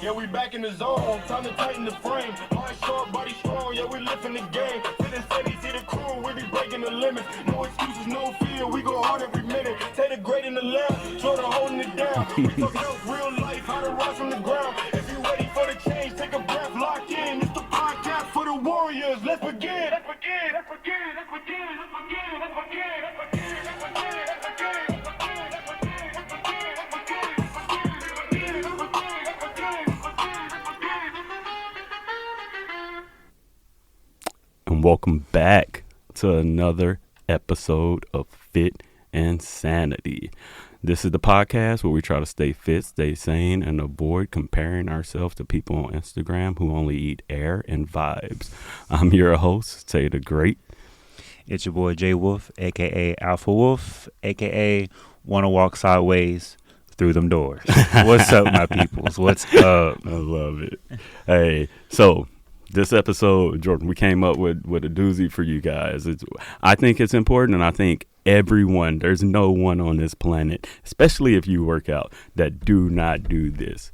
Yeah, we back in the zone. Time to tighten the frame. Mind sharp, body strong. Yeah, we lifting the game. Feeling steady, see the crew. We be breaking the limits. No excuses, no fear. We go hard every minute. Take the great in the left. Jordan holding it down. We talking out real life. How to rise from the ground. If you ready for the change, take a breath. Lock in. It's the podcast for the Warriors. Let's begin. Let's begin. Let's begin. Let's begin. Let's begin. Let's begin. Let's begin. Let's begin. Let's begin. And welcome back to another episode of Fit and Sanity. This is the podcast where we try to stay fit, stay sane, and avoid comparing ourselves to people on Instagram who only eat air and vibes. I'm your host, Tay the Great. It's your boy J Wolf, aka Alpha Wolf, aka Wanna Walk Sideways Through Them Doors. What's up, my peoples? What's up? I love it. Hey, so this episode, Jordan, we came up with a doozy for you guys. I think it's important, and I think everyone, there's no one on this planet, especially if you work out, that do not do this.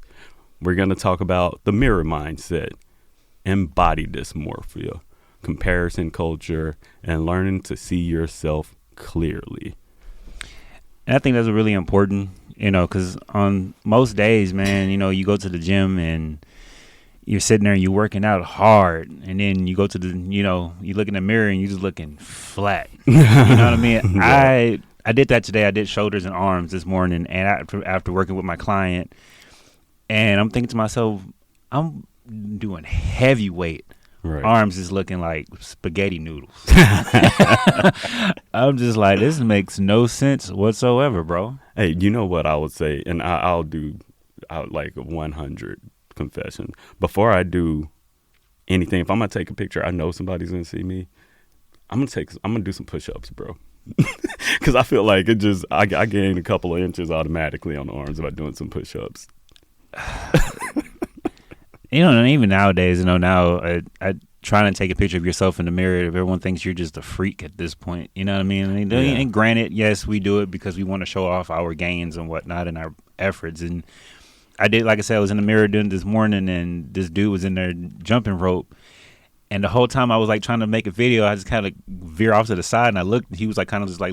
We're going to talk about the mirror mindset and body dysmorphia, comparison culture, and learning to see yourself clearly. And I think that's really important, because on most days, man, you go to the gym and you're sitting there and you're working out hard, and then you go to you look in the mirror and you're just looking flat. You know what I mean? Yeah. I did that today. I did shoulders and arms this morning, and after working with my client, and I'm thinking to myself, I'm doing heavyweight. Right. Arms is looking like spaghetti noodles. I'm just like, this makes no sense whatsoever, bro. Hey, you know what I would say, and I'll do like 100 confession. Before I do anything, if I'm gonna take a picture, I know somebody's gonna see me. I'm gonna do some push-ups, bro. Because I feel like I gain a couple of inches automatically on the arms by doing some push-ups. And even nowadays, now I trying to take a picture of yourself in the mirror. Everyone thinks you're just a freak at this point. You know what I mean? Yeah. And granted, yes, we do it because we want to show off our gains and whatnot and our efforts. And I did, like I said, I was in the mirror doing this morning, and this dude was in there jumping rope. And the whole time I was like trying to make a video, I just kind of veer off to the side, and I looked. He was like kind of just like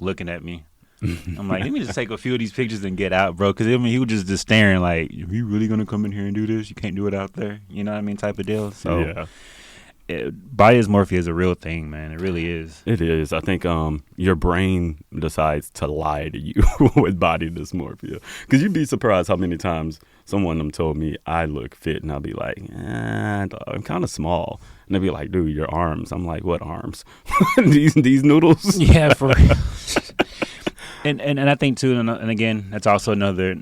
looking at me. I'm like, let me just take a few of these pictures and get out, bro. Because he was just staring like, are you really gonna come in here and do this? You can't do it out there. You know what I mean? Type of deal. So yeah. Body dysmorphia is a real thing, man. It really is. It is. I think your brain decides to lie to you with body dysmorphia, because you'd be surprised how many times someone of them told me I look fit, and I'll be like, I'm kind of small, and they'll be like, dude, your arms. I'm like, what arms? these noodles? Yeah, for real. And I think too, and again, that's also another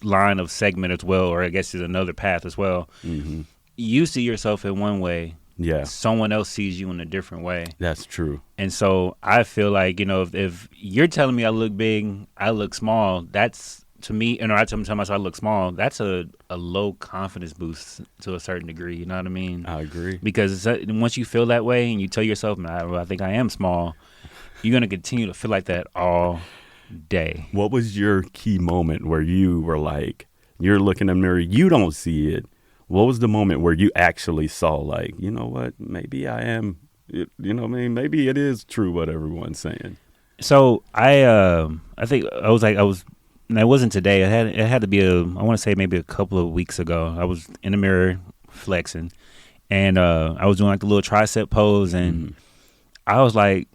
line of segment as well, or I guess is another path as well. Mm-hmm. You see yourself in one way. Yeah. Someone else sees you in a different way. That's true. And so I feel like, if you're telling me I look big, I look small, that's to me, and I tell myself I look small, that's a low confidence boost to a certain degree. You know what I mean? I agree. Because once you feel that way and you tell yourself, I think I am small, you're going to continue to feel like that all day. What was your key moment where you were like, you're looking in the mirror, you don't see it? What was the moment where you actually saw, like, you know what, maybe I am, you know what I mean? Maybe it is true what everyone's saying. So I think it wasn't today. It had to be I want to say maybe a couple of weeks ago. I was in the mirror flexing, and I was doing like the little tricep pose, and I was like,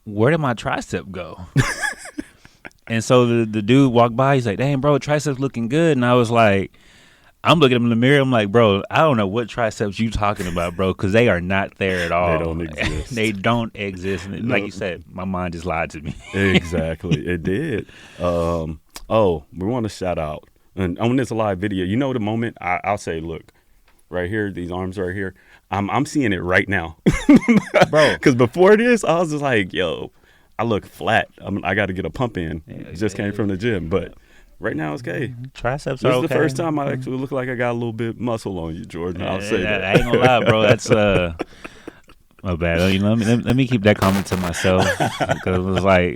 where did my tricep go? And so the dude walked by. He's like, dang, bro, triceps looking good. And I was like, I'm looking at him in the mirror. I'm like, bro, I don't know what triceps you talking about, bro, because they are not there at all. They don't exist. They don't exist. And like you said, my mind just lied to me. Exactly. It did. We want to shout out. And on this live video, the moment I'll say, look, right here, these arms right here, I'm seeing it right now. Bro. Because before this, I was just like, yo, I look flat. I got to get a pump in. It just came from the gym. But right now it's okay. Triceps are okay. This is the first time I actually look like I got a little bit muscle on you, Jordan. I'll say that. I ain't gonna lie, bro. That's My bad. Let me keep that comment to myself because it was like,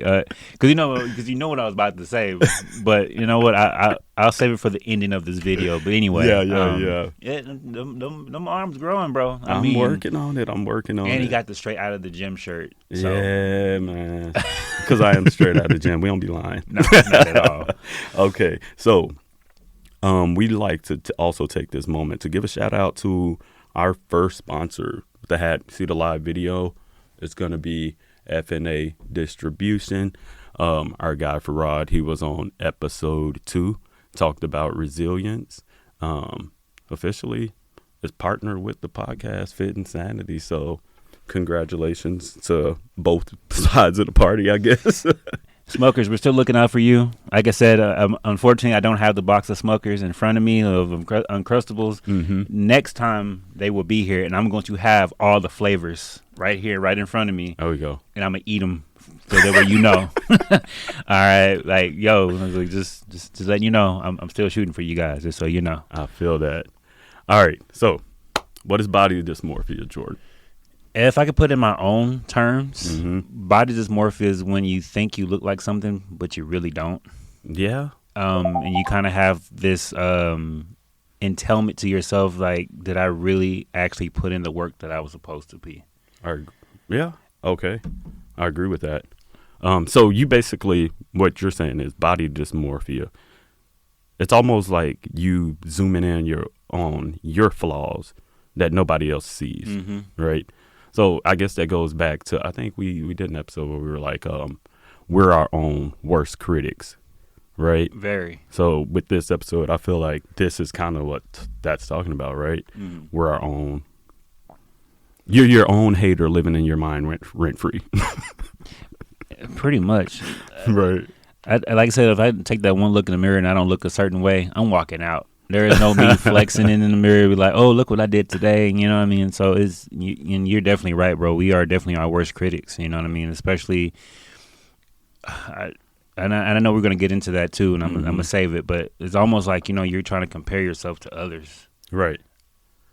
because you know what I was about to say, but you know what, I'll save it for the ending of this video. But anyway, yeah. Them arms growing, bro. I I'm mean, working on it. And he got the straight out of the gym shirt. So. Yeah, man. Because I am straight out of the gym. We don't be lying. No, not at all. Okay, so we'd like to also take this moment to give a shout out to our first sponsor. The hat, see the live video, it's going to be FNA Distribution. Our guy Farad, he was on episode 2, talked about resilience. Officially is partnered with the podcast Fit Insanity. So congratulations to both sides of the party, I guess. Smokers, we're still looking out for you. Like I said, unfortunately, I don't have the box of Smokers in front of me of Uncrustables. Mm-hmm. Next time they will be here, and I'm going to have all the flavors right here, right in front of me. There we go. And I'm going to eat them so that way you know. All right. Like, yo, just letting you know, I'm still shooting for you guys, just so you know. I feel that. All right. So what is body dysmorphia, Jordan? If I could put it in my own terms, Mm-hmm. body dysmorphia is when you think you look like something, but you really don't. Yeah. And you kind of have this entailment to yourself, like, did I really actually put in the work that I was supposed to be? Yeah. Okay. I agree with that. So you basically, what you're saying is body dysmorphia. It's almost like you zooming in on your flaws that nobody else sees, right? So I guess that goes back to, I think we did an episode where we were like, we're our own worst critics, right? Very. So with this episode, I feel like this is kind of what that's talking about, right? Mm-hmm. We're our own. You're your own hater living in your mind rent free. Pretty much. Right. Like I said, if I take that one look in the mirror and I don't look a certain way, I'm walking out. There is no me flexing in the mirror, be like, oh, look what I did today. You know what I mean? So and you're definitely right, bro. We are definitely our worst critics. You know what I mean? Especially, and I know we're going to get into that too, and I'm going to save it. But it's almost like, you're trying to compare yourself to others. Right.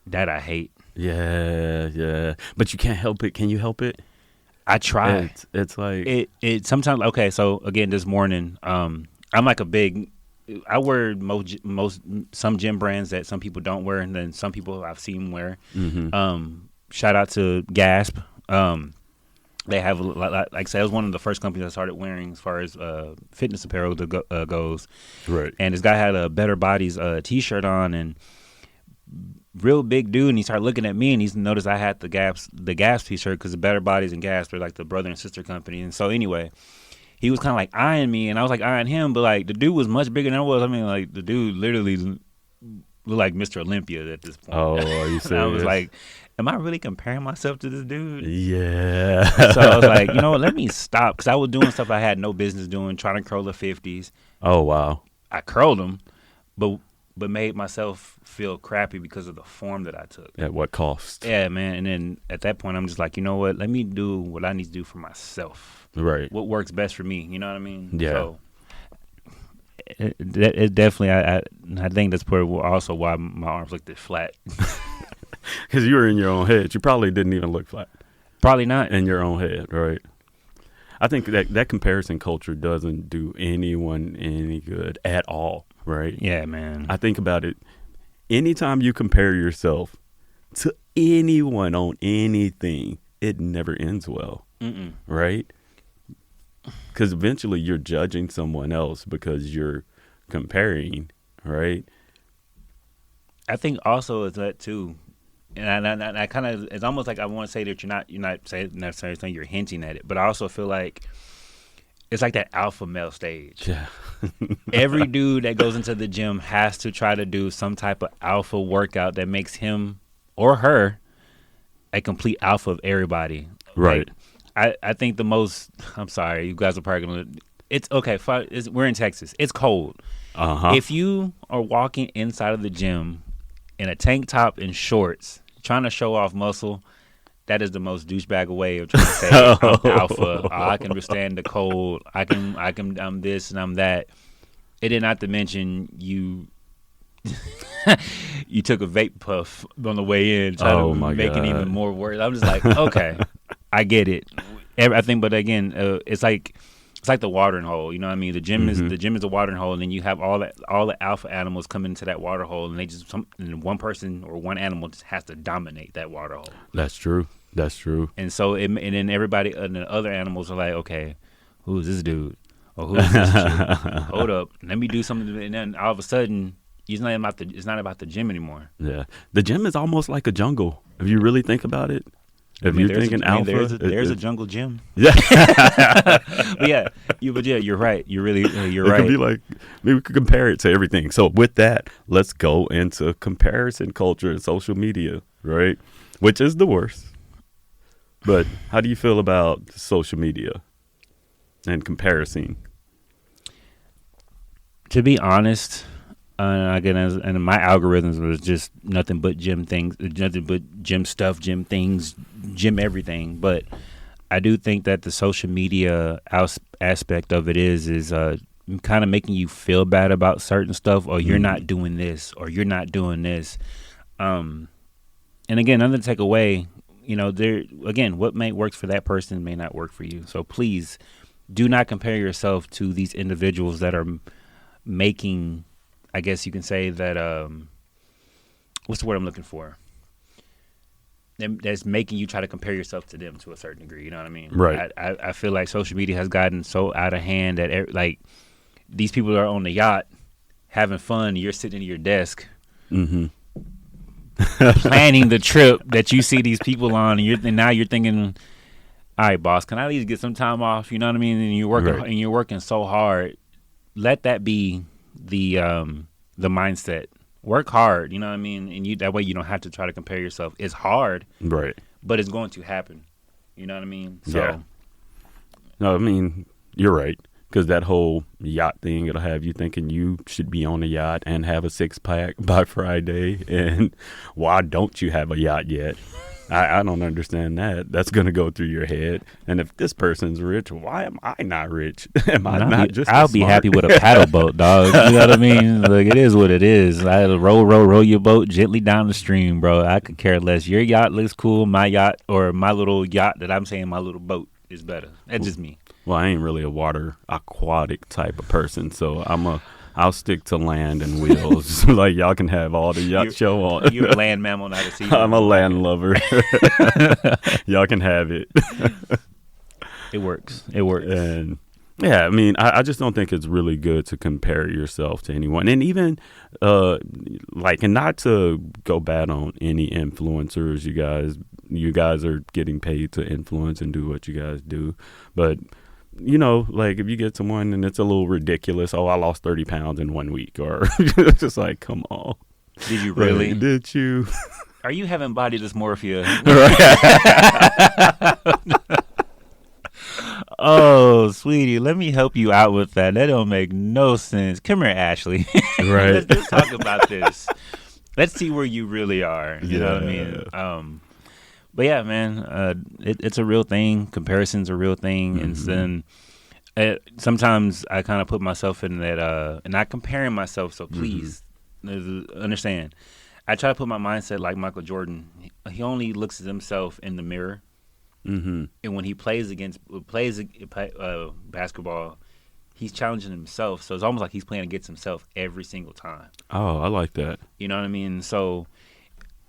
That I hate. Yeah. But you can't help it. Can you help it? I try. It's like it sometimes. Okay, so again, this morning, I'm like I wear some gym brands that some people don't wear, and then some people I've seen wear. Mm-hmm. Shout out to Gasp. They have, like I said, it was one of the first companies I started wearing as far as fitness apparel goes. Right. And this guy had a Better Bodies T-shirt on, and real big dude, and he started looking at me, and he's noticed I had the Gasp T-shirt because the Better Bodies and Gasp are like the brother and sister company. And so anyway, he was kind of like eyeing me, and I was like eyeing him, but like the dude was much bigger than I was. I mean, like the dude literally looked like Mr. Olympia at this point. Oh, are you serious? I was like, am I really comparing myself to this dude? Yeah. So I was like, you know what, let me stop, because I was doing stuff I had no business doing, trying to curl the 50s. Oh, wow. I curled them, but made myself feel crappy because of the form that I took. At what cost? Yeah, man. And then at that point, I'm just like, you know what? Let me do what I need to do for myself. Right. What works best for me. You know what I mean? Yeah. So it definitely, I think that's also why my arms looked flat. Because you were in your own head. You probably didn't even look flat. Probably not. In your own head, right? I think that comparison culture doesn't do anyone any good at all, right? Yeah, man. I think about it. Anytime you compare yourself to anyone on anything, it never ends well, right? Because eventually you're judging someone else because you're comparing, right? I think also is that too, and I kind of, it's almost like I want to say that you're not saying necessarily saying you're hinting at it, but I also feel like it's like that alpha male stage. Yeah. Every dude that goes into the gym has to try to do some type of alpha workout that makes him or her a complete alpha of everybody. Right. Like, I think the most, I'm sorry, you guys are probably going to, it's okay, we're in Texas. It's cold. Uh-huh. If you are walking inside of the gym in a tank top and shorts, trying to show off muscle, that is the most douchebag way of trying to say I'm alpha. I can withstand the cold. I'm this and I'm that. It did not to mention you you took a vape puff on the way in, trying to make it even more worse. I'm just like, okay, I get it. I think, but again, it's like the watering hole. You know what I mean? The gym is a watering hole, and then you have all the alpha animals come into that water hole, and and one person or one animal just has to dominate that water hole. That's true. And so, and then everybody and the other animals are like, okay, who's this dude? Or who's this chick? Hold up, let me do something. And then all of a sudden, it's not about the gym anymore. Yeah, the gym is almost like a jungle. If you really think about it. If you're thinking alpha, there's a jungle gym. Yeah, but you're right. You're right. It could be like, maybe we could compare it to everything. So with that, let's go into comparison culture and social media, right? Which is the worst. But how do you feel about social media and comparison? To be honest, again, and my algorithms was just nothing but gym things, nothing but gym stuff, gym things, gym everything. But I do think that the social media aspect of it is kind of making you feel bad about certain stuff, or you're not doing this, or you're not doing this. And again, nothing to take away, what works for that person may not work for you. So please do not compare yourself to these individuals that are making, I guess you can say that, what's the word I'm looking for? That's making you try to compare yourself to them to a certain degree. You know what I mean? Right. I feel like social media has gotten so out of hand that these people are on the yacht having fun. You're sitting at your desk planning the trip that you see these people on, and now you're thinking, all right, boss, can I at least get some time off? You know what I mean? And you're working so hard. Let that be the mindset. Work hard, you know what I mean? And that way you don't have to try to compare yourself. It's hard, right? But it's going to happen. You know what I mean? So, yeah. No, I mean, you're right. Because that whole yacht thing, it'll have you thinking you should be on a yacht and have a 6-pack by Friday. And why don't you have a yacht yet? I don't understand that. That's going to go through your head. And if this person's rich, why am I not rich? I'll be happy with a paddle boat, dog. You know what I mean? Like, it is what it is. I roll your boat gently down the stream, bro. I could care less. Your yacht looks cool. My yacht, or my little yacht that I'm saying my little boat, is better. That's just me. Well, I ain't really a aquatic type of person, so I'll stick to land and wheels. Like, y'all can have all the yacht show on. You're a land mammal, not a sea. I'm a land lover. Y'all can have it. It works. And yeah, I mean, I just don't think it's really good to compare yourself to anyone. And even, and not to go bad on any influencers. You guys are getting paid to influence and do what you guys do. But, if you get someone and it's a little ridiculous, I lost 30 pounds in 1 week, or just like, come on. Did you really? Did you? Are you having body dysmorphia? Oh, sweetie, let me help you out with that. That don't make no sense. Come here, Ashley. Right. Let's talk about this. Let's see where you really are. You know what I mean? But yeah, man, it's a real thing. Comparison's a real thing. And then sometimes I kind of put myself in that, and not comparing myself. So please understand. I try to put my mindset like Michael Jordan. He only looks at himself in the mirror. And when he plays basketball, he's challenging himself. So it's almost like he's playing against himself every single time. Oh, I like that. You know what I mean? So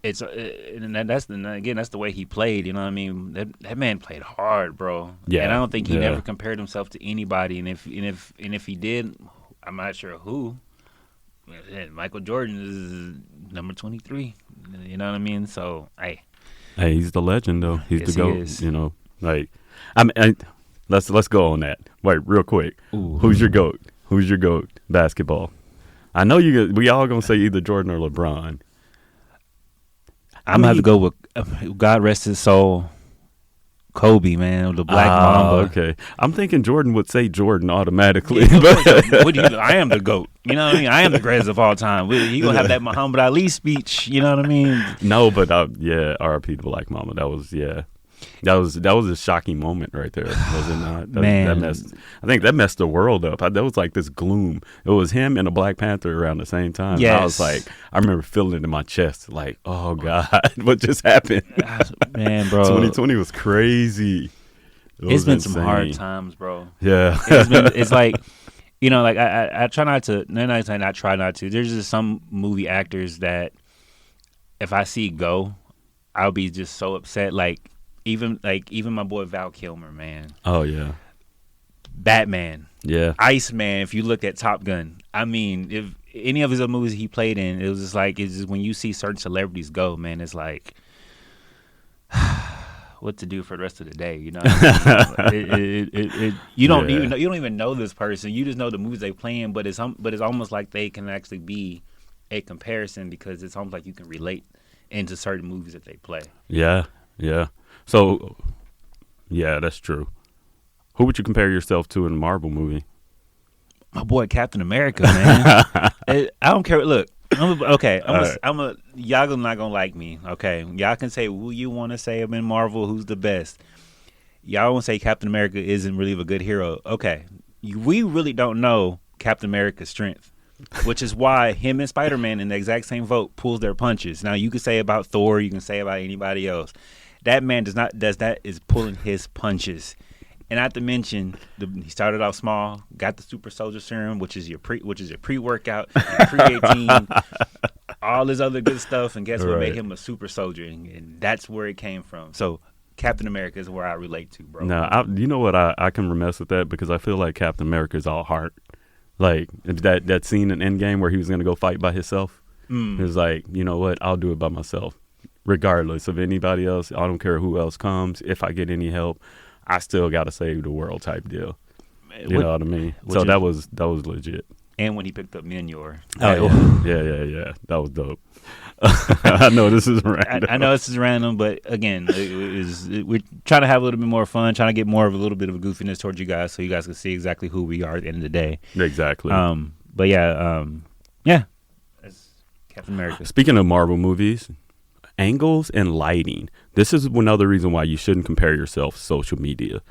it's that's the way he played. You know what I mean? That man played hard, bro. Yeah. And I don't think he never compared himself to anybody. And if he did, I'm not sure who. Michael Jordan is number 23. You know what I mean? So hey, he's the legend, though. He's the GOAT. Is. Let's go on that. Wait, real quick. Ooh. Who's your GOAT? Who's your GOAT basketball? I know we all gonna say either Jordan or LeBron. I'm gonna have to go with God rest his soul, Kobe, man, the Black Mamba. Okay, I'm thinking Jordan would say Jordan automatically. I am the GOAT. You know what I mean? I am the greatest of all time. He gonna have that Muhammad Ali speech. You know what I mean? No, but R.I.P. the Black Mamba. That was That was a shocking moment right there, was it not? Man. I think that messed the world up. That was like this gloom. It was him and a Black Panther around the same time. Yes. I was like, I remember feeling it in my chest, like, oh God, what just happened? Man, bro. 2020 was crazy. It's been some hard times, bro. Yeah. It's like, like I try not to. No, not saying I try not to. There's just some movie actors that if I see go, I'll be just so upset. Even my boy Val Kilmer, man. Oh yeah. Batman. Yeah. Iceman. If you look at Top Gun, I mean, if any of his other movies he played in, it was just like it's just when you see certain celebrities go, man, it's like what to do for the rest of the day, you know? You don't even know this person. You just know the movies they playing, but it's almost like they can actually be a comparison because it's almost like you can relate into certain movies that they play. Yeah. Yeah. So, yeah, that's true. Who would you compare yourself to in a Marvel movie? My boy Captain America, man. I don't care. Look, y'all not gonna like me. Okay, y'all can say who you want to say in Marvel, who's the best. Y'all want to say Captain America isn't really a good hero. Okay, we really don't know Captain America's strength, which is why him and Spider-Man in the exact same vote pulls their punches. Now you can say about Thor, you can say about anybody else. That man is pulling his punches. And not to mention, he started off small, got the super soldier serum, which is your pre-workout, your creatine, all this other good stuff, and guess what made him a super soldier, and that's where it came from. So Captain America is where I relate to, bro. No, you know what? I can mess with that because I feel like Captain America is all heart. Like that scene in Endgame where he was going to go fight by himself. It was like, you know what? I'll do it by myself. Regardless of anybody else, I don't care who else comes. If I get any help, I still got to save the world type deal. You know what I mean? So that was legit. And when he picked up Mjolnir. Oh, yeah. That was dope. I know this is random. I know this is random, but again, we're trying to have a little bit more fun, trying to get more of a little bit of a goofiness towards you guys so you guys can see exactly who we are at the end of the day. Exactly. But yeah. That's Captain America. Speaking of Marvel movies, angles and lighting. This is another reason why you shouldn't compare yourself to social media.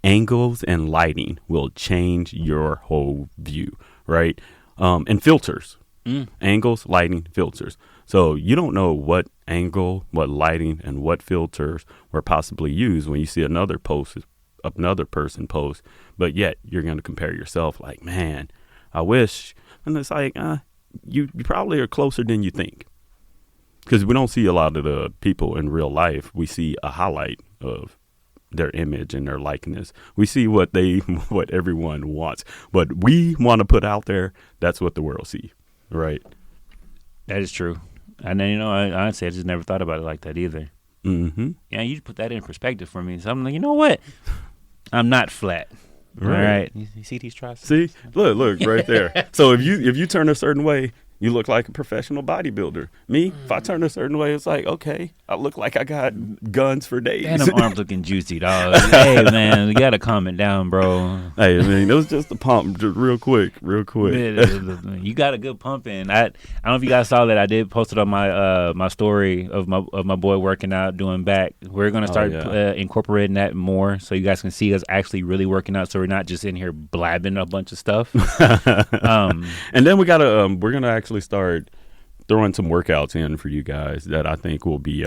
Angles and lighting will change your whole view, right? And filters. Angles, lighting, filters. So you don't know what angle, what lighting, and what filters were possibly used when you see another person post, but yet you're going to compare yourself like, man, I wish. And it's like, you probably are closer than you think. Because we don't see a lot of the people in real life. We see a highlight of their image and their likeness. We see what everyone wants. What we want to put out there, that's what the world sees, right? That is true. And then, honestly, I just never thought about it like that either. Mm-hmm. Yeah, you put that in perspective for me. So I'm like, you know what? I'm not flat. Right. All right. You see these triceps? See? Look right there. So if you turn a certain way, you look like a professional bodybuilder. Me, if I turn a certain way, it's like, okay, I look like I got guns for days. And them arms looking juicy, dog. Hey, man, you got to calm it down, bro. Hey, man, it was just a pump, just real quick. You got a good pump in. I don't know if you guys saw that. I did post it on my my story of my boy working out, doing back. We're going to start incorporating that more so you guys can see us actually really working out so we're not just in here blabbing a bunch of stuff. And then we're going to actually start throwing some workouts in for you guys that I think will be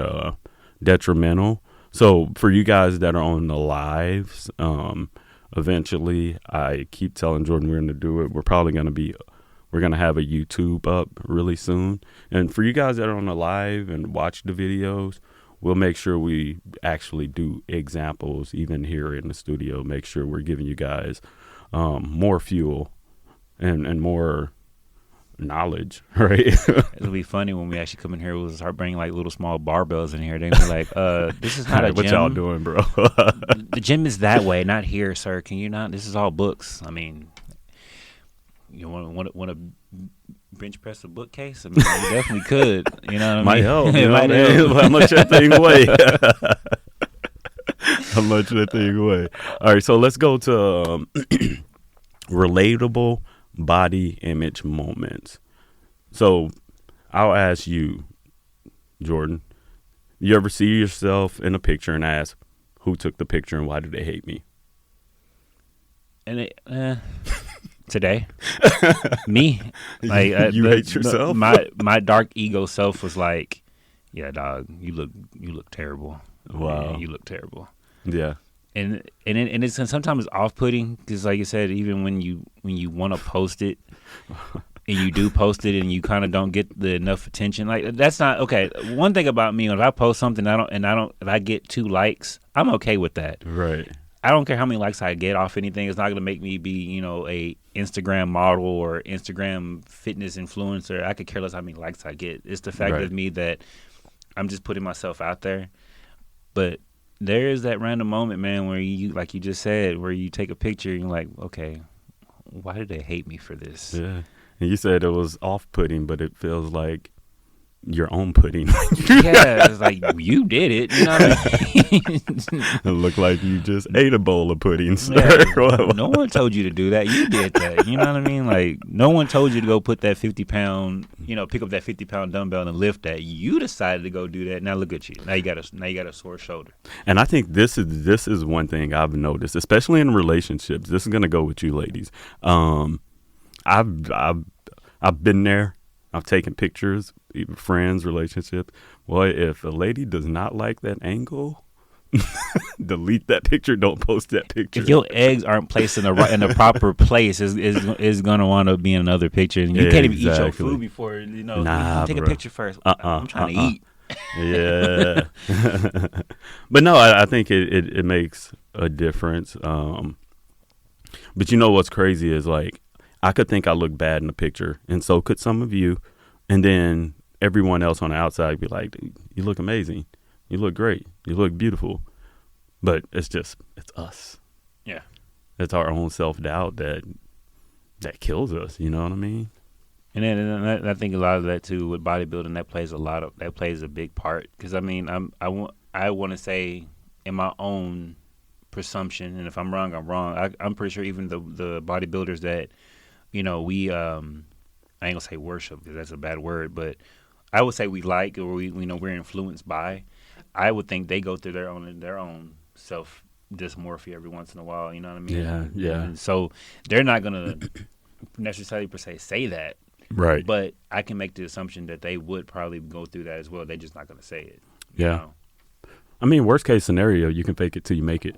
detrimental. So for you guys that are on the lives, eventually, I keep telling Jordan we're going to do it. We're going to have a YouTube up really soon. And for you guys that are on the live and watch the videos, we'll make sure we actually do examples even here in the studio. Make sure we're giving you guys more fuel and more knowledge, right? It'll be funny when we actually come in here. We'll start bringing like little small barbells in here. They'll be like, this is not a gym. What y'all doing, bro? The gym is that way, not here, sir. Can you not? This is all books. I mean, you want to bench press a bookcase? I mean, you definitely could. You know what I mean? Might help. It might help. How much that thing weigh? How much that thing weigh? All right, so let's go to relatable body image moments. So I'll ask you, Jordan, you ever see yourself in a picture and ask, who took the picture and why do they hate me? And today, me, like you hate yourself. My dark ego self was like, yeah, dog, you look terrible. Wow, yeah, you look terrible. Yeah. And it's sometimes off-putting because, like you said, even when you want to post it, and you do post it, and you kind of don't get the enough attention. Like that's not okay. One thing about me, if I post something, if I get 2 likes, I'm okay with that. Right. I don't care how many likes I get off anything. It's not going to make me be, a Instagram model or Instagram fitness influencer. I could care less how many likes I get. It's the fact of me that I'm just putting myself out there. But there is that random moment, man, where you, like you just said, where you take a picture and you're like, okay, why did they hate me for this? Yeah. And you said it was off-putting, but it feels like your own pudding. Yeah, it's like you did it. You know what I mean? It looked like you just ate a bowl of pudding, sir. Yeah, no one told you to do that. You did that. You know what I mean? Like no one told you to go put that 50-pound, pick up that 50-pound dumbbell and lift that. You decided to go do that. Now look at you. Now you got a sore shoulder. And I think this is one thing I've noticed, especially in relationships. This is gonna go with you ladies. I've been there. I've taken pictures, even friends, relationships. Boy, if a lady does not like that angle, delete that picture. Don't post that picture. If your eggs aren't placed in the proper place, is gonna want to be in another picture, and you can't even eat your food before Nah, you take bro. a picture first. I'm trying to eat. Yeah. But no, I think it makes a difference. But you know what's crazy is like I could think I look bad in the picture, and so could some of you, and then everyone else on the outside be like, "Dude, you look amazing, you look great, you look beautiful," but it's us. Yeah, it's our own self-doubt that kills us. You know what I mean? And then I think a lot of that too with bodybuilding that plays a big part because I mean I want to say in my own presumption, and if I'm wrong, I'm wrong. I'm pretty sure even the bodybuilders that we I ain't gonna say worship because that's a bad word, but I would say we like or we're influenced by. I would think they go through their own self dysmorphia every once in a while. You know what I mean? Yeah. And so they're not gonna necessarily per se say that, right? But I can make the assumption that they would probably go through that as well. They're just not gonna say it. Yeah. I mean, worst case scenario, you can fake it till you make it.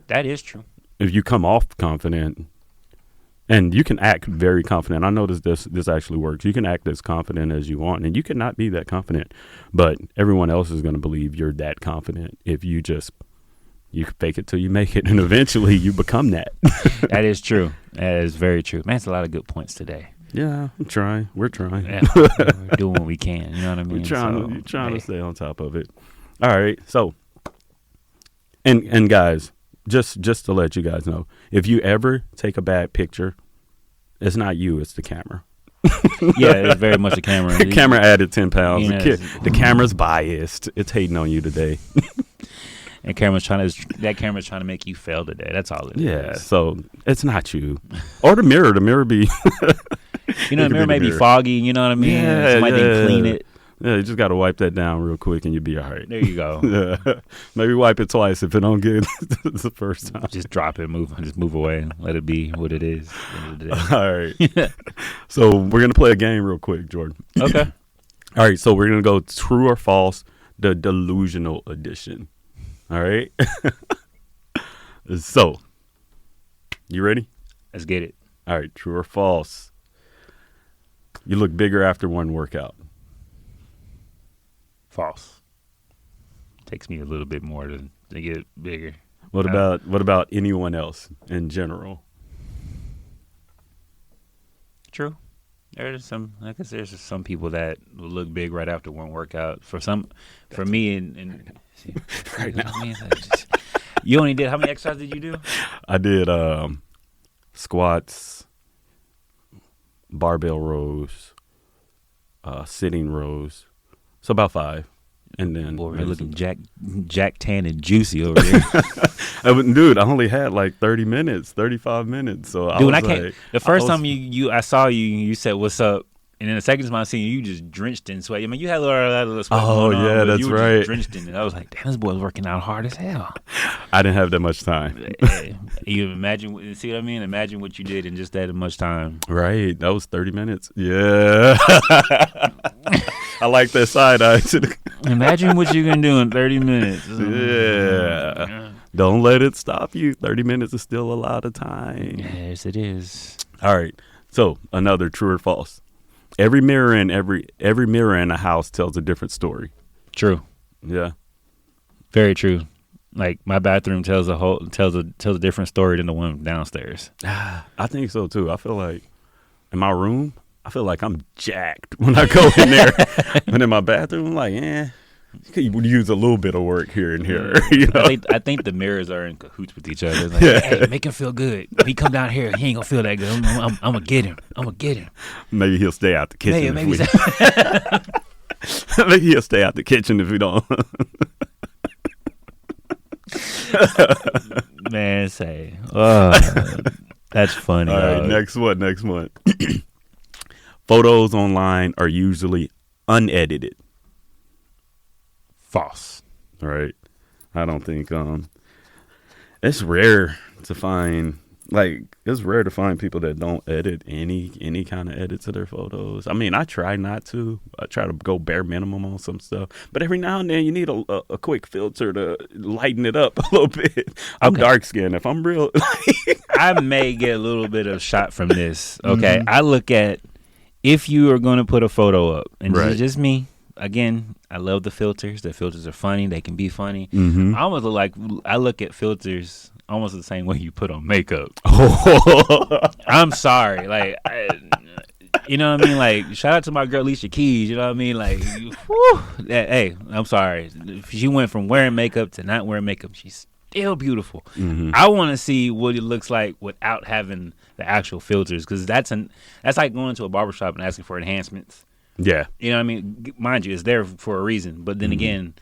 That is true. If you come off confident. And you can act very confident. I noticed this actually works. You can act as confident as you want, and you cannot be that confident. But everyone else is going to believe you're that confident if you fake it till you make it, and eventually you become that. That is true. That is very true. Man, it's a lot of good points today. Yeah, I'm trying. We're trying. Yeah, we're doing what we can. You know what I mean? We're trying to stay on top of it. All right. So, and guys, just to let you guys know, if you ever take a bad picture, it's not you, it's the camera. Yeah, it's very much the camera. The camera added 10 pounds. Yeah, the camera's biased. It's hating on you today. And that camera's trying to make you fail today. That's all it is. Yeah, so it's not you. Or the mirror. The mirror be... the mirror may be foggy, you know what I mean? Yeah, somebody didn't clean it. Yeah, you just got to wipe that down real quick and you'll be all right. There you go. Yeah. Maybe wipe it twice if it don't get the first time. Just drop it, just move away and let it be what it is. All right. So we're going to play a game real quick, Jordan. Okay. All right, so we're going to go true or false, the delusional edition. All right? So, you ready? Let's get it. All right, true or false? You look bigger after one workout. False. Takes me a little bit more to get bigger. What about anyone else in general? True. There's some people that will look big right after one workout. For me, and right now. You only did how many exercises did you do? I did squats, barbell rows, sitting rows. So about 5. And then boy, we're looking jack tan and juicy over there. Dude, I only had like 30 minutes, 35 minutes. So dude, the first time I saw you, you said what's up, And then the second time I seen you just drenched in sweat. I mean, you had a little sweat. Oh, going on, yeah, but that's you were right. Just drenched in it. I was like, damn, this boy's working out hard as hell. I didn't have that much time. You imagine, see what I mean? Imagine what you did in just that much time. Right. That was 30 minutes. Yeah. I like that side eye. Imagine what you can do in 30 minutes. Yeah. Don't let it stop you. 30 minutes is still a lot of time. Yes, it is. All right. So another true or false. Every mirror in a house tells a different story. True. Yeah. Very true. Like my bathroom tells a different story than the one downstairs. I think so too. I feel like in my room, I feel like I'm jacked when I go in there. But in my bathroom, I'm like, you could use a little bit of work here and here. You know? I think the mirrors are in cahoots with each other. Like, hey, make him feel good. If he come down here, he ain't gonna feel that good. I'm gonna get him. Maybe he'll stay out the kitchen. Maybe Maybe he'll stay out the kitchen if we don't. Man, say, that's funny. All right, next one. Photos online are usually unedited. False. Right. I don't think it's rare to find people that don't edit any kind of edits of their photos. I mean, I try not to. I try to go bare minimum on some stuff, but every now and then you need a quick filter to lighten it up a little bit. I'm dark skinned. If I'm real, I may get a little bit of shot from this. Okay, I look at if you are going to put a photo up, and this is just me. Again, I love the filters. The filters are funny. They can be funny. I almost look at filters almost the same way you put on makeup. I'm sorry. Like, you know what I mean? Like, shout out to my girl, Alicia Keys. You know what I mean? Like, whew, hey, I'm sorry. She went from wearing makeup to not wearing makeup. She's still beautiful. I want to see what it looks like without having the actual filters, because that's like going to a barbershop and asking for enhancements. Yeah. You know what I mean? Mind you, it's there for a reason. But then again,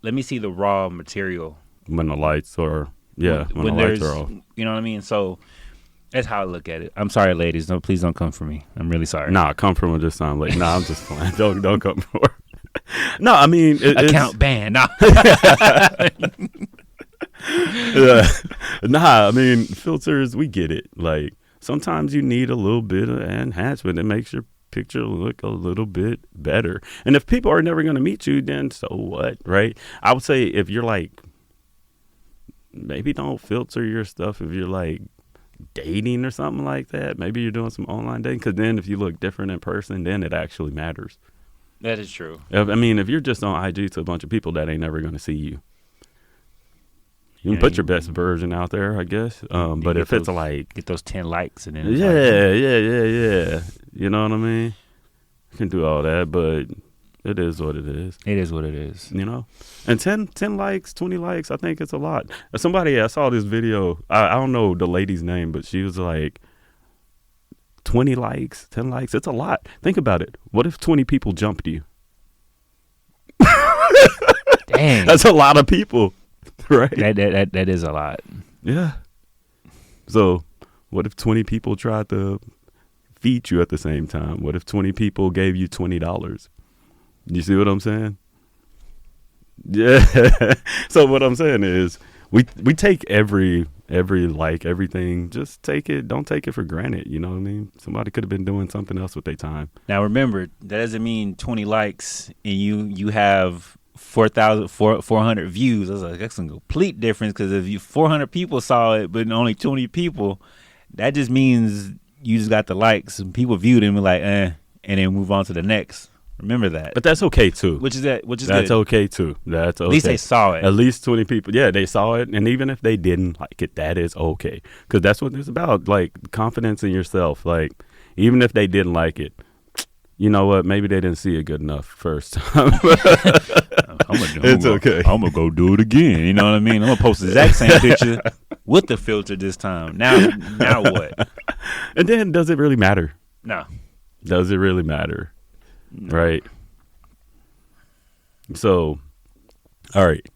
let me see the raw material. When the lights are, when the lights are off. You know what I mean? So that's how I look at it. I'm sorry, ladies. No, please don't come for me. I'm really sorry. Nah, come from this time. Like, nah, I'm just playing. Don't come for No, I mean. Account ban. Nah. Nah, I mean, filters, we get it. Like, sometimes you need a little bit of enhancement. It makes your picture look a little bit better. And if people are never going to meet you, then so what, right? I would say if you're like, maybe don't filter your stuff if you're like dating or something like that. Maybe you're doing some online dating, because then if you look different in person, then it actually matters. That is true. I mean, if you're just on IG to a bunch of people that ain't never going to see you, you can put your best version out there, I guess. But if it's like, get those 10 likes and then yeah. You know what I mean? You can do all that, but it is what it is. It is what it is. You know? And 10 likes, 20 likes, I think it's a lot. I saw this video. I don't know the lady's name, but she was like, 20 likes, 10 likes. It's a lot. Think about it. What if 20 people jumped you? Dang. That's a lot of people. Right. That is a lot. Yeah. So what if 20 people tried to feed you at the same time? What if 20 people gave you $20? You see what I'm saying? Yeah. So what I'm saying is we take every like everything, just take it, don't take it for granted. You know what I mean? Somebody could have been doing something else with their time. Now remember, that doesn't mean 20 likes and you have 400 views. I was like, that's a complete difference, because if 400 people saw it but only 20 people, that just means you just got the likes and people viewed it and were like, and then move on to the next. Remember that. But that's okay too. Which is that's good. Okay too. That's okay. At least they saw it. At least 20 people. Yeah, they saw it. And even if they didn't like it, that is okay. Because that's what it's about. Like, confidence in yourself. Like, even if they didn't like it, you know what? Maybe they didn't see it good enough first time. Okay. I'm going to go do it again. You know what I mean? I'm going to post the exact same picture with the filter this time. Now what? And then, does it really matter? No. Does it really matter? No. Right. So, all right.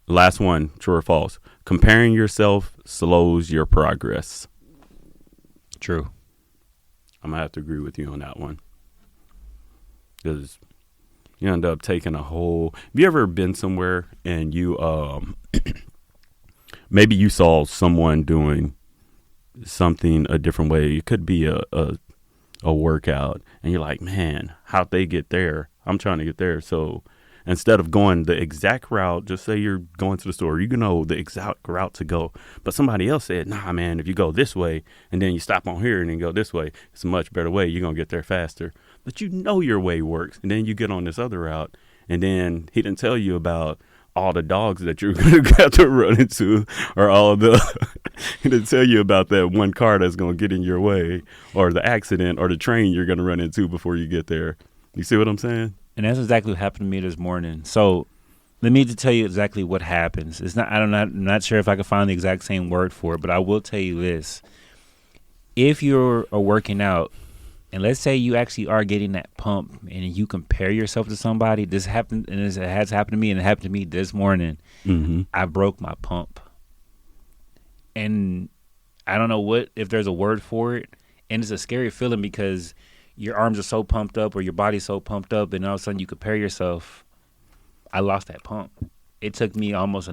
Last one, true or false. Comparing yourself slows your progress. True. I'm gonna have to agree with you on that one, because you end up taking a whole. Have you ever been somewhere and you maybe you saw someone doing something a different way? It could be a workout, and you're like, man, how'd they get there? I'm trying to get there. So instead of going the exact route, just say you're going to the store, you know the exact route to go. But somebody else said, nah, man, if you go this way and then you stop on here and then go this way, it's a much better way. You're going to get there faster. But you know your way works. And then you get on this other route, and then he didn't tell you about all the dogs that you're going to have to run into, or all the, he didn't tell you about that one car that's going to get in your way, or the accident, or the train you're going to run into before you get there. You see what I'm saying? And that's exactly what happened to me this morning. So let me just tell you exactly what happens. It's not, I'm not sure if I can find the exact same word for it, but I will tell you this. If you're working out, and let's say you actually are getting that pump, and you compare yourself to somebody, this happened, and it has happened to me, and it happened to me this morning. Mm-hmm. I broke my pump. And I don't know if there's a word for it. And it's a scary feeling because your arms are so pumped up, or your body's so pumped up, and all of a sudden you compare yourself. I lost that pump. It almost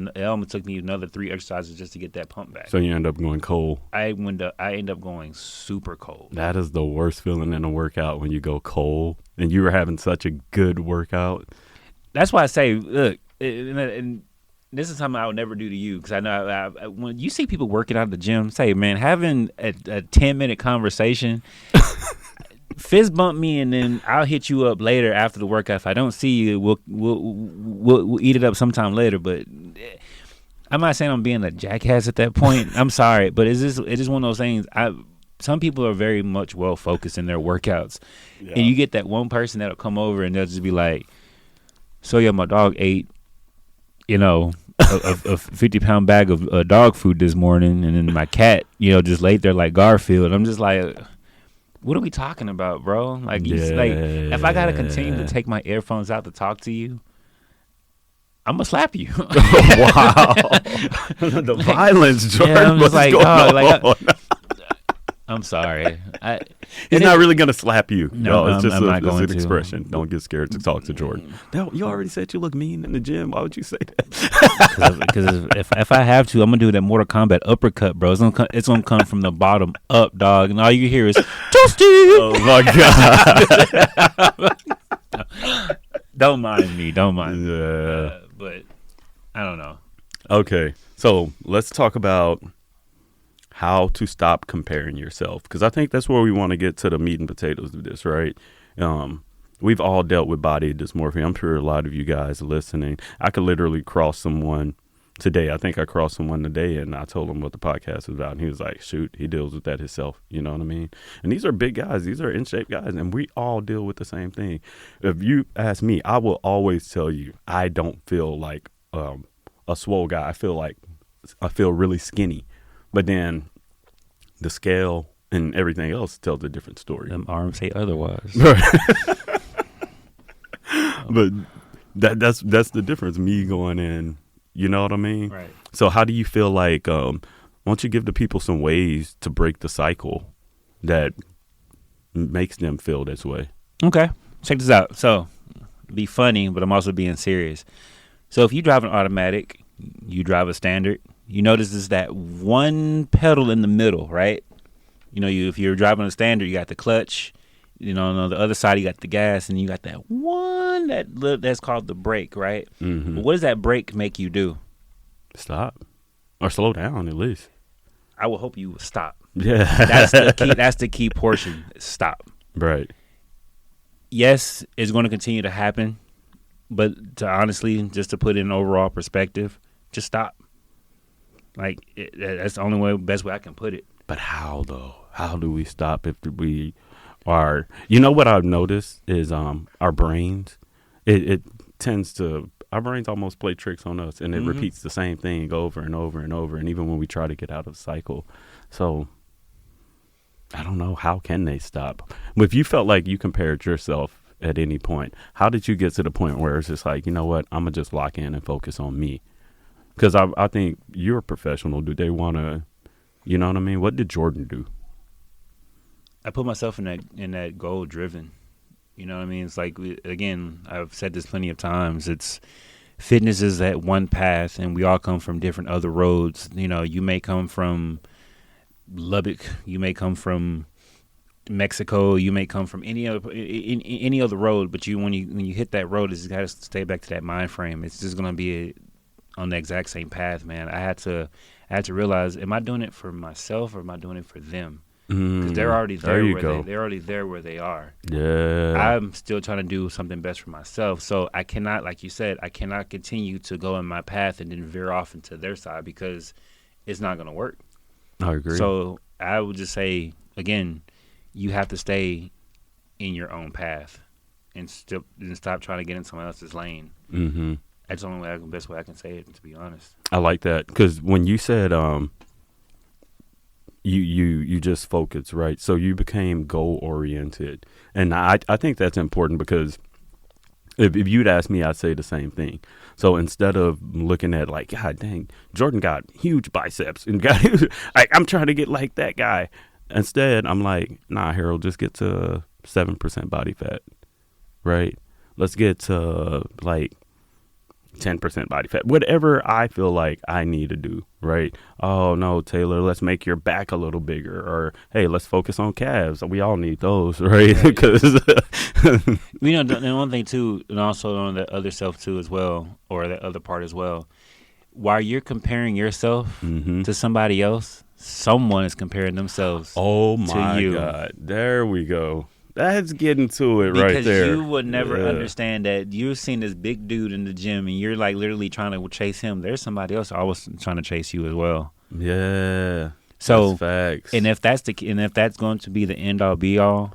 took me another 3 exercises just to get that pump back. So you end up going cold. I end up going super cold. That is the worst feeling in a workout, when you go cold and you were having such a good workout. That's why I say, look, and this is something I would never do to you, because I know when you see people working out at the gym, say, man, having a 10-minute conversation, fist bump me, and then I'll hit you up later after the workout. If I don't see you, we'll eat it up sometime later. But I'm not saying I'm being a jackass at that point. I'm sorry, but it's just one of those things. Some people are very much well focused in their workouts, and you get that one person that'll come over and they'll just be like, "So yeah, my dog ate, a 50-pound bag of dog food this morning, and then my cat, just laid there like Garfield." I'm just like, what are we talking about, bro? Like, like, if I gotta continue to take my earphones out to talk to you, I'm gonna slap you. Wow, the violence, Jordan. Yeah, I'm just like, on? I'm sorry. He's not really gonna slap you. No, it's just I'm not it's going an to. expression. Don't get scared to talk to Jordan. No, you already said you look mean in the gym. Why would you say that? Because if I have to, I'm gonna do that Mortal Kombat uppercut, bro. It's gonna come from the bottom up, dog, and all you hear is Toasty. Oh my god! Don't mind me. Don't mind. Yeah. But I don't know. Okay, so let's talk about how to stop comparing yourself, because I think that's where we want to get to the meat and potatoes of this, right? We've all dealt with body dysmorphia. I'm sure a lot of you guys listening. I could literally cross someone today. I think I crossed someone today, and I told him what the podcast was about, and he was like, shoot, he deals with that himself. You know what I mean? And these are big guys. These are in-shape guys, and we all deal with the same thing. If you ask me, I will always tell you I don't feel like a swole guy. I feel really skinny. But then the scale and everything else tells a different story. Them arms say otherwise. But that's the difference. Me going in, you know what I mean? Right. So how do you feel like, why don't you give the people some ways to break the cycle that makes them feel this way? Okay. Check this out. So, be funny, but I'm also being serious. So if you drive an automatic, you drive a standard, you notice is that one pedal in the middle, right? If you're driving a standard, you got the clutch. On the other side, you got the gas, and you got that one that's called the brake, right? Mm-hmm. But what does that brake make you do? Stop. Or slow down, at least. I will hope you will stop. Yeah. That's the key. That's the key portion. Stop. Right. Yes, it's going to continue to happen, but just to put it in overall perspective, just stop. Like, that's the only best way I can put it. But how, though? How do we stop if we are... what I've noticed is our brains, it tends to... Our brains almost play tricks on us, and it repeats the same thing over and over and over, and even when we try to get out of the cycle. So, I don't know. How can they stop? If you felt like you compared yourself at any point, how did you get to the point where it's just like, you know what? I'm going to just lock in and focus on me? Because I think you're a professional. Do they want to, you know what I mean? What did Jordan do? I put myself in that goal driven. You know what I mean? It's like, again, I've said this plenty of times. It's fitness is that one path, and we all come from different other roads. You know, you may come from Lubbock, you may come from Mexico, you may come from any other road, but when you hit that road, it's got to stay back to that mind frame. It's just gonna be on the exact same path, man. I had to realize, am I doing it for myself or am I doing it for them? Because they're already there. They're already there where they are. Yeah. I'm still trying to do something best for myself. So I cannot, like you said, I cannot continue to go in my path and then veer off into their side, because it's not going to work. I agree. So I would just say, again, you have to stay in your own path and stop trying to get in someone else's lane. Mm-hmm. That's the only best way I can say it, to be honest. I like that, because when you said you just focused, right? So you became goal oriented, and I think that's important, because if you'd ask me, I'd say the same thing. So instead of looking at like, God dang, Jordan got huge biceps and got like, I'm trying to get like that guy. Instead, I'm like, nah, Harold, just get to 7% body fat, right? Let's get to like 10% body fat, whatever I feel like I need to do, right? Oh no, Taylor, let's make your back a little bigger, or hey, let's focus on calves. We all need those, right? Because you know, and one thing too, and also on the other self too as well, or the other part as well, while you're comparing yourself to somebody else, someone is comparing themselves to you. God, there we go. That's getting to it right there. Because you would never understand that you're seeing this big dude in the gym and you're like literally trying to chase him. There's somebody else always trying to chase you as well. Yeah. So, that's facts. And if that's going to be the end all be all,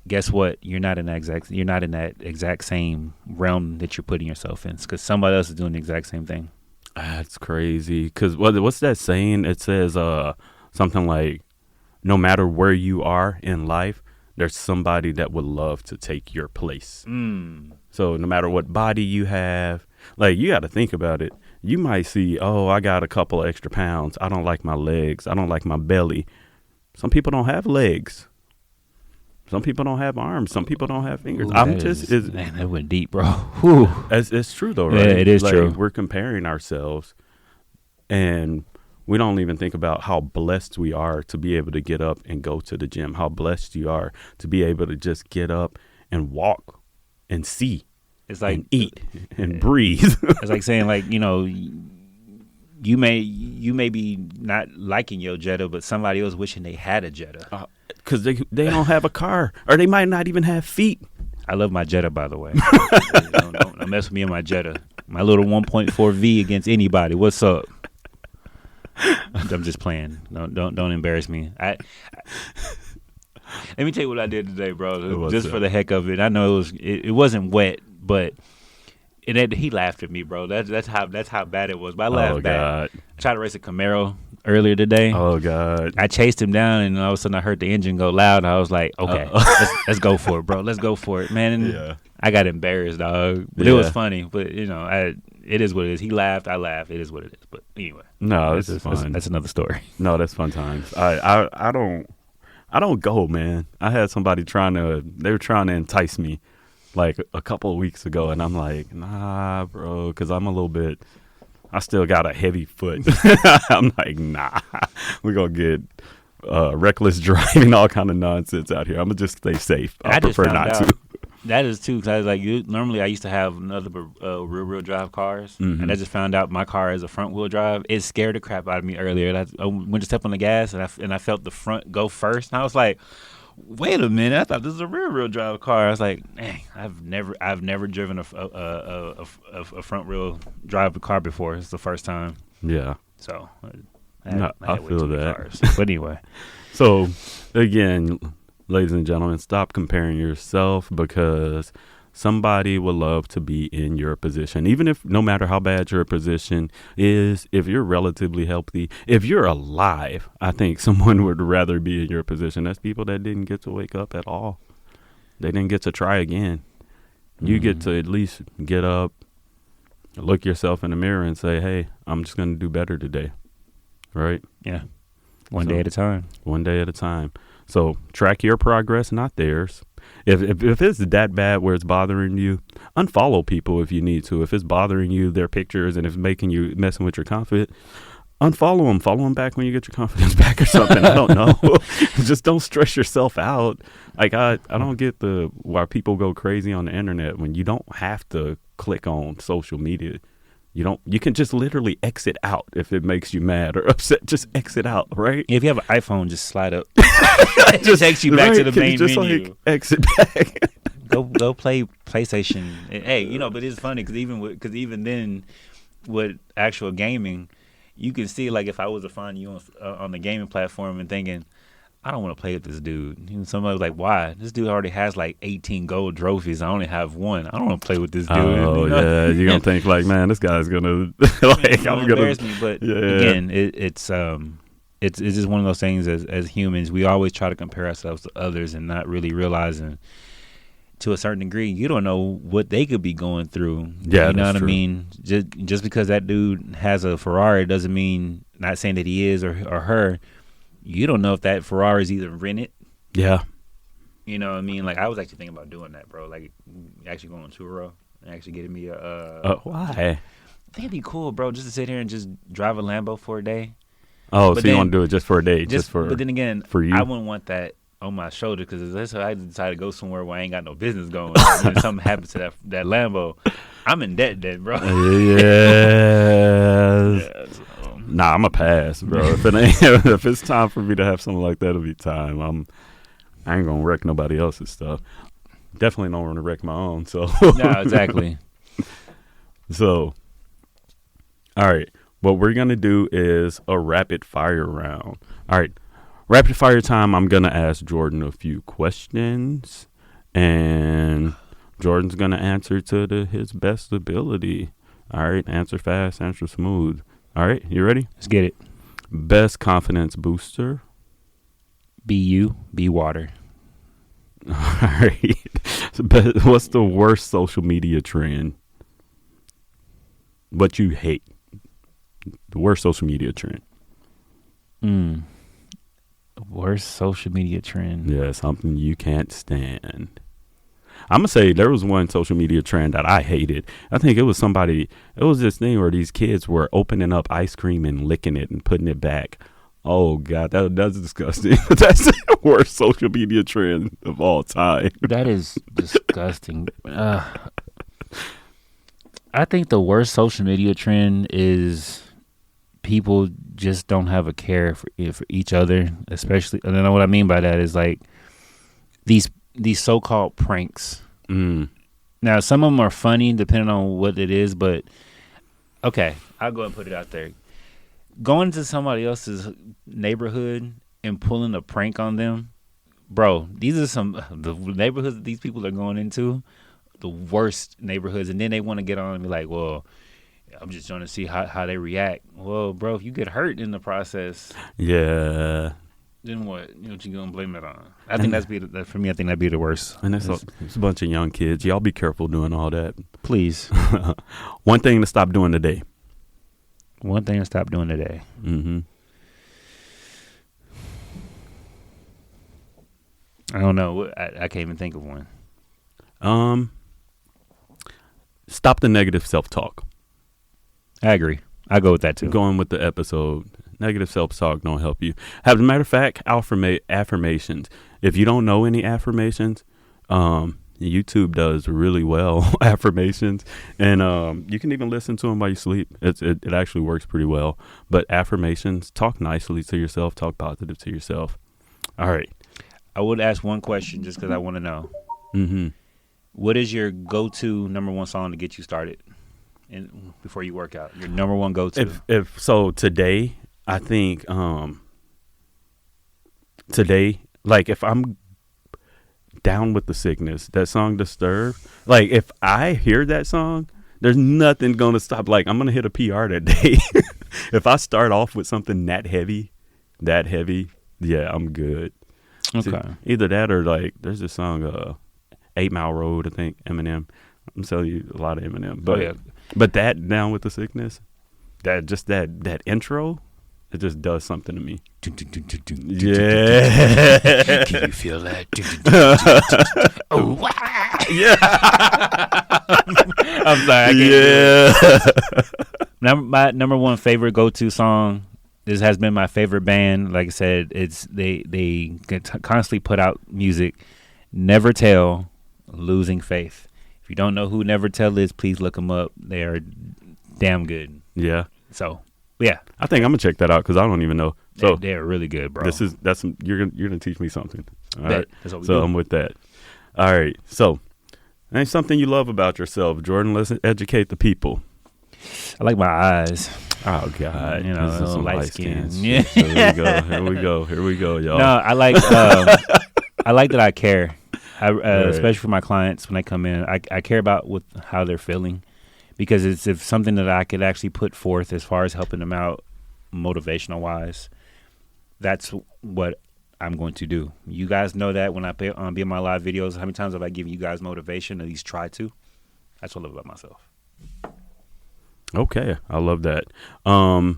guess what? You're not in that exact same realm that you're putting yourself in, because somebody else is doing the exact same thing. That's crazy. Because what's that saying? It says something like, no matter where you are in life, there's somebody that would love to take your place. So no matter what body you have, like, you got to think about it. You might see, oh, I got a couple extra pounds. I don't like my legs. I don't like my belly. Some people don't have legs. Some people don't have arms. Some people don't have fingers. Ooh, man, that went deep, bro. Whew. It's true though, right? Yeah, it is true. We're comparing ourselves, and we don't even think about how blessed we are to be able to get up and go to the gym. How blessed you are to be able to just get up and walk and see. It's like, and eat and breathe. It's like saying, like, you know, you may be not liking your Jetta, but somebody else wishing they had a Jetta. Because they don't have a car, or they might not even have feet. I love my Jetta, by the way. Don't mess with me and my Jetta. My little 1.4 V against anybody. What's up? I'm just playing. Don't embarrass me. Let me tell you what I did today, bro. Just for the heck of it. I know it wasn't wet, but he laughed at me, bro. That's how bad it was. But I laughed back. God. I tried to race a Camaro earlier today. Oh God! I chased him down, and all of a sudden I heard the engine go loud. And I was like, okay, let's go for it, bro. Let's go for it, man. And I got embarrassed, dog. But it was funny. But you know, it is what it is. He laughed. I laughed. It is what it is. But anyway, no, this is fun. That's another story. No, that's fun times. I don't go, man. I had somebody they were trying to entice me like a couple of weeks ago, and I'm like, nah, bro, because I still got a heavy foot. I'm like, nah, we're going to get reckless driving, all kind of nonsense out here. I'm going to just stay safe. I prefer not to. That is too, because I was like, normally I used to have another rear-wheel drive cars, and I just found out my car is a front-wheel drive. It scared the crap out of me earlier. I went to step on the gas, and I felt the front go first, and I was like, wait a minute, I thought this was a rear-wheel drive car. I was like, dang, I've never driven a front-wheel drive car before. It's the first time. Yeah. So I feel that. Cars. But anyway. So, again, ladies and gentlemen, stop comparing yourself, because somebody would love to be in your position. Even if, no matter how bad your position is, if you're relatively healthy, if you're alive, I think someone would rather be in your position. That's people that didn't get to wake up at all. They didn't get to try again. You get to at least get up, look yourself in the mirror and say, hey, I'm just going to do better today. Right? Yeah. One day at a time. One day at a time. So track your progress, not theirs. If it's that bad where it's bothering you, unfollow people if you need to. If it's bothering you, their pictures, and if it's making you messing with your confidence, unfollow them. Follow them back when you get your confidence back or something. I don't know. Just don't stress yourself out. Like I don't get why people go crazy on the internet when you don't have to click on social media. You can just literally exit out if it makes you mad or upset. Just exit out, right? If you have an iPhone, just slide up. It just takes you back to the main menu. Like, exit back. Go play PlayStation. Hey, but it's funny because even then, with actual gaming, you can see, like, if I was to find you on the gaming platform and thinking, I don't want to play with this dude. Somebody was like, why? This dude already has like 18 gold trophies. I only have one. I don't want to play with this dude. Oh, yeah. You're going to think like, man, this guy's going to, like, I'm going to embarrass me. But again, it's just one of those things as humans, we always try to compare ourselves to others and not really realizing, to a certain degree, you don't know what they could be going through. Yeah, you know what true. I mean? Just because that dude has a Ferrari doesn't mean, not saying that he is or her, you don't know if that Ferrari is either rented. Yeah. You know what I mean? Like, I was actually thinking about doing that, bro. Like, actually going to Turo and actually getting me why? I think it'd be cool, bro, just to sit here and just drive a Lambo for a day. Oh, but so you want to do it just for a day? But then again, for you? I wouldn't want that on my shoulder, because that's how I decide to go somewhere where I ain't got no business going. And something happens to that Lambo, I'm in debt then, bro. Yes. Yeah, so. Nah, I'm a pass, bro. If it's time for me to have something like that, it'll be time. I ain't gonna wreck nobody else's stuff. Definitely don't want to wreck my own. So No, exactly. So, all right. What we're gonna do is a rapid fire round. All right, rapid fire time. I'm gonna ask Jordan a few questions, and Jordan's gonna answer to his best ability. All right, answer fast, answer smooth. All right, you ready? Let's get it. Best confidence booster. Be you, be water. All right. What's the worst social media trend? What you hate? The worst social media trend. Worst social media trend. Yeah, something you can't stand. I'm going to say there was one social media trend that I hated. I think it was this thing where these kids were opening up ice cream and licking it and putting it back. Oh, God, that's disgusting. That's the worst social media trend of all time. That is disgusting. I think the worst social media trend is people just don't have a care for each other, especially. And then what I mean by that is like these so-called pranks. Now, some of them are funny depending on what it is, but okay, I'll go and put it out there. Going to somebody else's neighborhood and pulling a prank on them, bro, these are the neighborhoods that these people are going into, the worst neighborhoods, and then they want to get on and be like, well, I'm just trying to see how they react. Well, bro, if you get hurt in the process, yeah, then what? What you gonna blame it on? I think for me. I think that'd be the worst. And it's a bunch of young kids. Y'all be careful doing all that, please. One thing to stop doing today. One thing to stop doing today. I don't know. I can't even think of one. Stop the negative self-talk. I agree. I go with that too. Going with the episode, negative self-talk don't help you. As a matter of fact, affirmations. If you don't know any affirmations, YouTube does really well affirmations, and you can even listen to them while you sleep. It actually works pretty well. But affirmations, talk nicely to yourself, talk positive to yourself. All right. I would ask one question just because I want to know. What is your go-to number one song to get you started before you work out? Your number one go-to? If so, today, I think like if I'm down with the sickness, that song Disturbed, like if I hear that song, there's nothing gonna stop. Like I'm gonna hit a PR that day. If I start off with something that heavy, yeah, I'm good. Okay. So either that or like there's this song 8 Mile Road, I think, Eminem. I'm telling you a lot of Eminem. But but that Down with the Sickness, that intro, It just does something to me. Yeah. Can you feel that? Oh, wow. Yeah. I'm sorry. My number one favorite go-to song. This has been my favorite band. Like I said, it's they constantly put out music. Never Tell, Losing Faith. If you don't know who Never Tell is, please look them up. They are damn good. Yeah. So, yeah. I think I'm gonna check that out because I don't even know. So they're really good, bro. You're gonna teach me something. All right. That's what we So do. I'm with that. All right. So, ain't something you love about yourself, Jordan? Let's educate the people. I like my eyes. Oh God, You know, this is some light light skin. skin. Yeah. Here we go, y'all. No, I like I like that I care. Right. Especially for my clients when they come in. I care about how they're feeling because it's if something that I could actually put forth as far as helping them out motivational wise. That's what I'm going to do. You guys know that when I be in my live videos, how many times have I given you guys motivation? At least try to. That's what I love about myself. Okay, I love that. A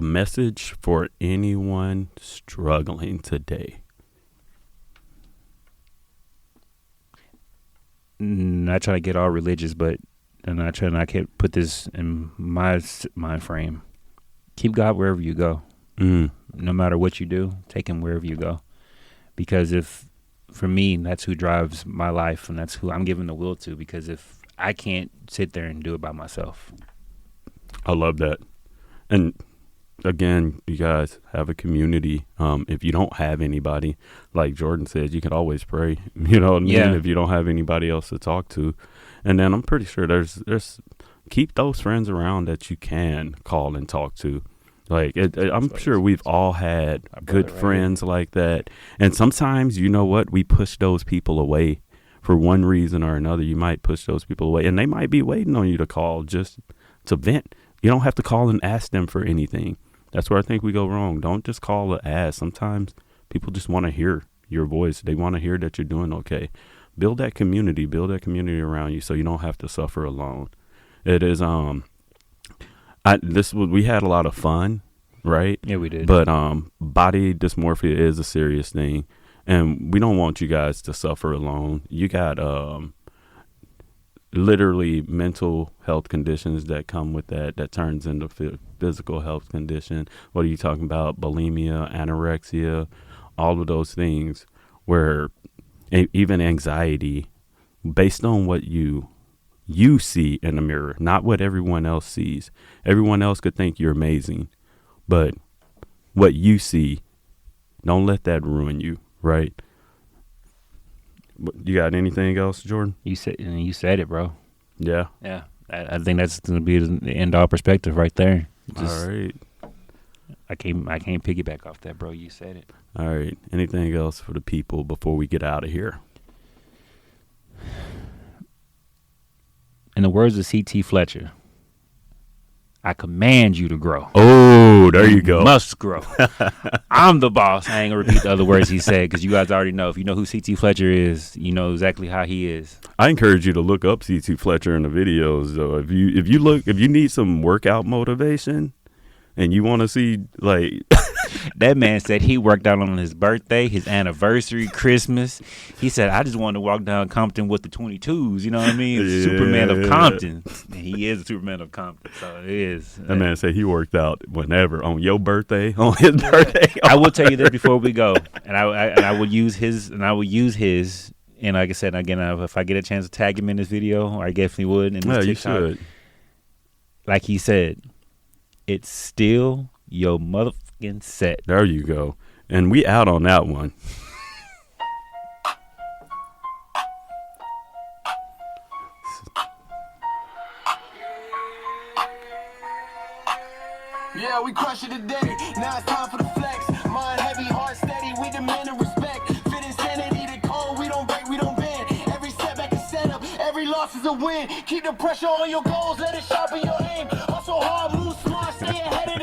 message for anyone struggling today. Not trying to get all religious, but I can't put this in my mind frame. Keep God wherever you go. No matter what you do, take him wherever you go. Because for me, that's who drives my life, and that's who I'm giving the will to. Because if I can't sit there and do it by myself. I love that. And again, you guys have a community. If you don't have anybody, like Jordan says, you can always pray. You know what I mean? Yeah. If you don't have anybody else to talk to. And then I'm pretty sure there's keep those friends around that you can call and talk to. Like I'm sure we've all had good friends like that. And sometimes, you know what, we push those people away for one reason or another. You might push those people away, and they might be waiting on you to call just to vent. You don't have to call and ask them for anything. That's where I think we go wrong. Don't just call to ask. Sometimes people just want to hear your voice. They want to hear that you're doing okay. Build that community around you so you don't have to suffer alone. It is we had a lot of fun, right? Yeah, we did. But body dysmorphia is a serious thing, and we don't want you guys to suffer alone. You got literally mental health conditions that come with that turns into physical health condition. What are you talking about? Bulimia, anorexia, all of those things where even anxiety based on what you see in the mirror, not what everyone else sees. Everyone else could think you're amazing, but what you see, don't let that ruin you, right? You got anything else, Jordan? You said it, bro. Yeah. Yeah. I think that's going to be the end all perspective right there. All right. I can't piggyback off that, bro. You said it. All right. Anything else for the people before we get out of here? In the words of C.T. Fletcher, I command you to grow. Oh, there you go. Must grow. I'm the boss. I ain't going to repeat the other words he said because you guys already know. If you know who C.T. Fletcher is, you know exactly how he is. I encourage you to look up C.T. Fletcher in the videos, though. If you need some workout motivation and you want to see, like... That man said he worked out on his birthday, his anniversary, Christmas. He said, I just wanted to walk down Compton with the 22s. You know what I mean? Yeah. Superman of Compton. And he is a Superman of Compton. So it is. That man said he worked out whenever, on your birthday, on his birthday. I will tell you this before we go. And I will use his. And like I said, again, if I get a chance to tag him in this video, I definitely would. Yeah, you should. Like he said, it's still your motherfucking set. There you go. And we out on that one. Yeah, we crush it today. Now it's time for the flex. Mind heavy, heart steady. We demand and respect. Fit insanity, the code. We don't break, we don't bend. Every setback is set up. Every loss is a win. Keep the pressure on your goals. Let it sharpen your aim. Hustle hard, move smart, stay ahead of